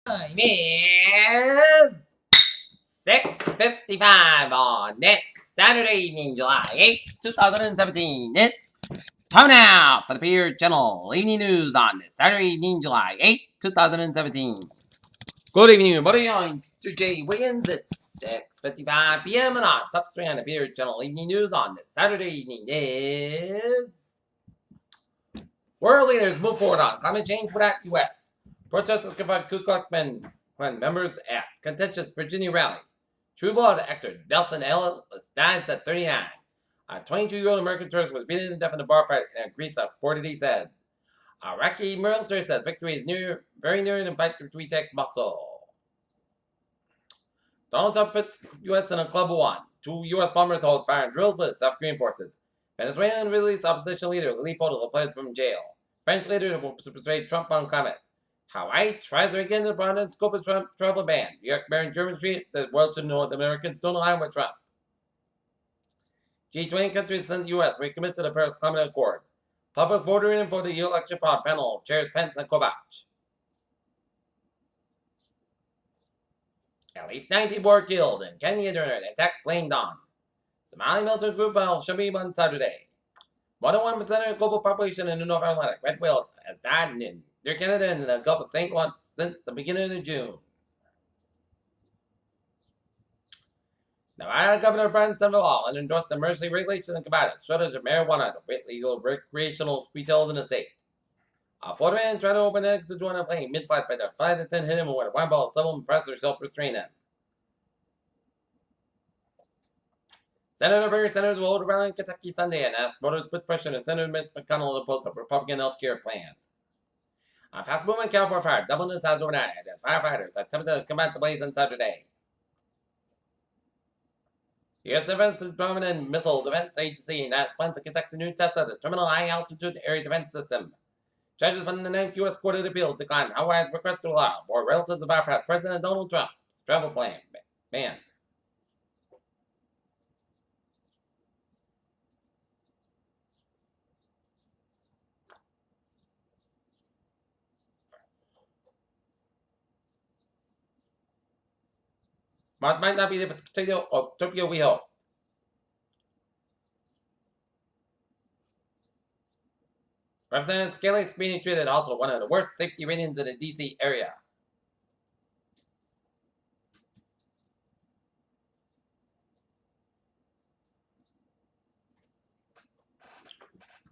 Time is 6:55 on this Saturday evening, July 8th, 2017. It's time now for the Beer Channel Evening News on this Saturday evening, July 8th, 2017. Good evening, everybody. I'm J. Wiggins. It's 6:55 p.m. and our top story on the Beer Channel Evening News on this Saturday evening is world leaders move forward on climate change without U.S. Protesters confront Ku Klux Klan members at contentious Virginia rally. True Blood actor Nelson Ellis dies at 39. A 22-year-old American tourist was beaten to death in a bar fight in Greece at 40 days said. Iraqi military says victory is very near in the fight to retake Mosul. Donald Trump puts U.S. in a club of one. 2 U.S. bombers hold fire and drills with South Korean forces. Venezuelan released opposition leader Leopoldo Lopez from jail. French leaders will persuade Trump on climate. Hawaii tries to again to broaden scope of Trump travel ban. New York Mayor German Street, the world should know that Americans don't align with Trump. G20 countries send the U.S. recommit to the Paris Climate Accords. Public voting for the election fraud panel chairs Pence and Kovac. At least 9 people were killed in Kenya during an attack blamed on Somali military group al-Shabaab on Saturday. More than 1% of the global population in the North Atlantic red whale has died near Canada and the Gulf of St. Lawrence since the beginning of June. Nevada Governor Brian Sandoval endorsed emergency regulations and combat a shortage of marijuana to legal recreational retail in the state. A Florida man tried to open an exit door on a plane mid-flight, but the flight attendant hit him with a wine bottle. Several pressers helped restrain him. Senator Bernie Sanders will hold a rally in Kentucky Sunday and ask voters to put pressure on Senator Mitch McConnell to oppose a Republican health care plan. A fast-moving California fire doubled in size overnight as firefighters attempted to combat the blaze on Saturday. The U.S. Defense Department and Missile Defense Agency announced plans to conduct a new test of the Terminal High Altitude Area Defense System. Judges from the 9th U.S. Court of Appeals declined Hawaii's request to allow more relatives of bypass President Donald Trump's travel ban. Mars might not be the potato utopia we hope. Representative Scaly's being treated also one of the worst safety ratings in the D.C. area.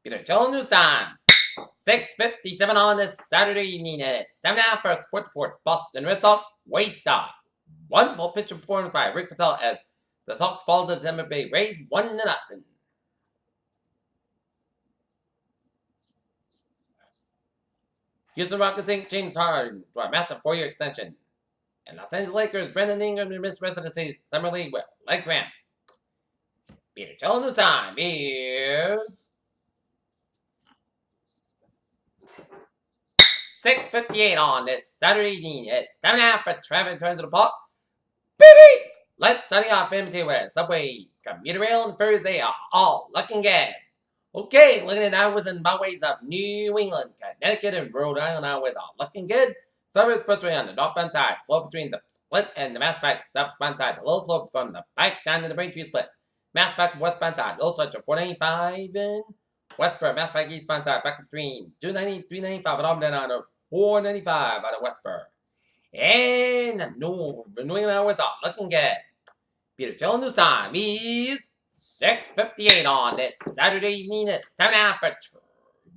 Peter Joel News Time. 6:57 on this Saturday evening. It's time now for a sports report. Boston Red Sox waste off. Wonderful pitcher performance by Rick Patel as the Sox fall to the Tampa Bay Rays 1-0. Houston Rockets Inc. James Harden for a massive 4-year extension. And Los Angeles Lakers Brandon Ingram missed residency summer league with leg cramps. Peter Joel News Time is 6:58 on this Saturday evening. It's time now for traffic turns to the park. Baby! Let's study off inventory where subway, commuter rail, and ferries they are all looking good. Okay, looking at highways and byways of New England, Connecticut, and Rhode Island highways are looking good. Subway Expressway on the northbound side, slope between the split and the Mass Pike southbound side, the low slope from the Pike down to the Braintree split. Mass Pike westbound side, low stretch of 495 in Westboro, Mass Pike eastbound side, back between 290, 395, and then on the 495 out of Westboro. And the New England highways are looking good. Peter Joel News Time is 6:58 on this Saturday evening. It's time now for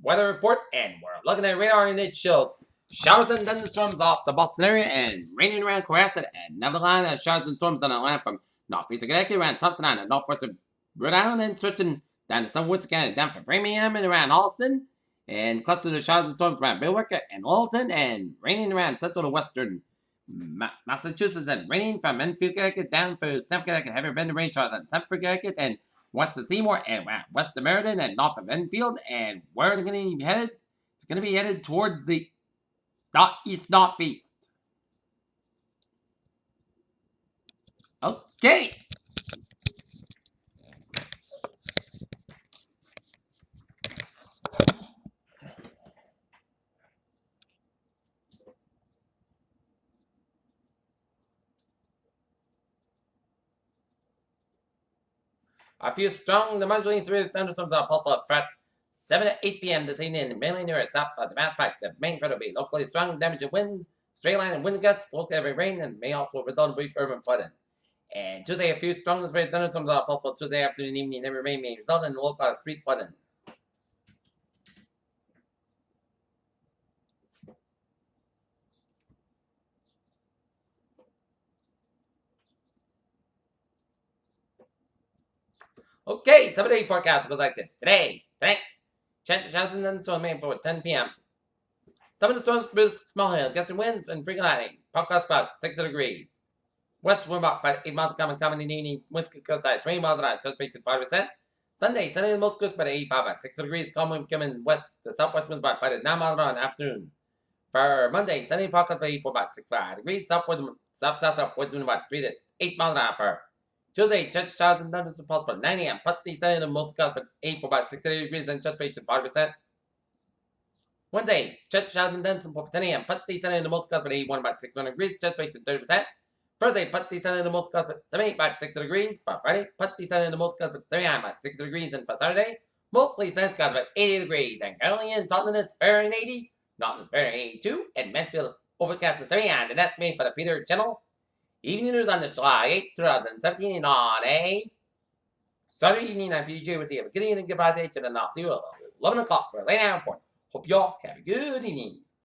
weather report, and we're looking at radar, and it shows showers and thunderstorms off the Boston area and raining around Cohasset and Neverland, and showers and storms on the land from northeastern Connecticut around Tufton and northwestern Rhode Island, and switching down to southwestern Canada, down from Framingham and around Alston, and clusters of showers and storms around Billerica and Littleton, and raining around central to western Massachusetts, and raining from Enfield, Connecticut down through Stamford, Connecticut. Heavy rain rain showers on Stamford, Connecticut, and west of Seymour, and west of Meriden, and north of Enfield. And where are they going to be headed? It's going to be headed towards the northeast. Okay. A few strong, the marginally severe thunderstorms are possible at 7 to 8 p.m. this evening, mainly near south of the Mass Pike. The main threat will be locally strong, damaging winds, straight line and wind gusts, local heavy rain, and may also result in brief urban flooding. And Tuesday, a few strong to severe thunderstorms are possible Tuesday afternoon and evening. Heavy rain may result in local street flooding. Okay, 7-day forecast goes like this. Tonight, chance of showers and thunderstorms remain for 10 p.m. Some of the storms produce small hail, gusty winds, and frequent lightning. Podcast about 60 degrees. West wind about 8 miles per hour, coming in the evening. Wind could gust at 20 miles an hour, just reaching 5%. Sunday the most crisp at 85 at 60 degrees. Calm wind coming west to southwest winds about 5 to 9 miles an hour in the afternoon. For Monday, sunny podcast about 84 about 65 degrees. Southwest wind about 3 to 8 miles an hour. For Tuesday, chance of showers and thunderstorms possible at 9 a.m. Partly sunny, the most crisp at 8 for about 60 degrees, and just reaching 5%. Wednesday, chance of showers and thunderstorms for 10 a.m. Partly sunny, the most crisp at 81 about 61 degrees, just reaching 30%. Thursday, partly sunny, the most crisp at 78 about 60 degrees. For Friday, partly sunny, the most crisp at 79 about 60 degrees. And for Saturday, mostly sunny skies at 80 degrees. And currently in Tottenham, it's fair and 80. Norton is fair and 82. And Mansfield is overcast and 79. And that's me for the Peter Channel. Evening news on this July 8th, 2017 on a Saturday evening. I'm PJ with you. Have a good evening, goodbye, and I'll see you at 11 o'clock for a late hour report. Hope y'all have a good evening.